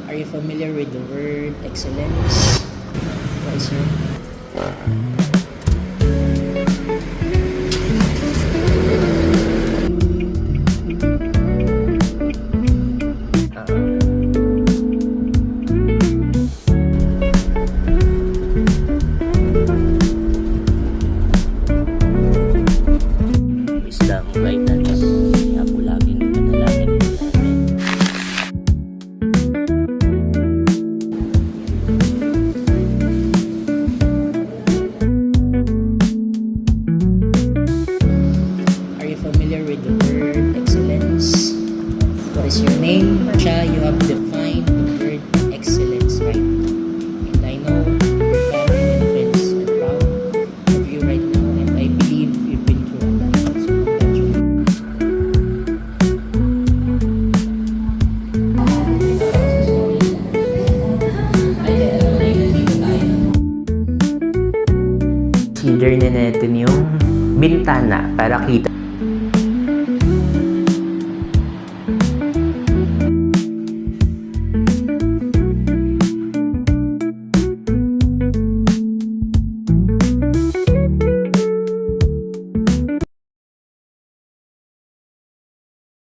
Are you familiar with the word excellence? What is your wisdom, guidance. Kaya po laging manalangin po natin. Are you familiar with the word excellence? What is your name? Siya, you have defined the word excellence right. And I know your family and friends are proud of you right now, and I believe you've been through a lot. So congratulations. Consider na natin yung bintana para kita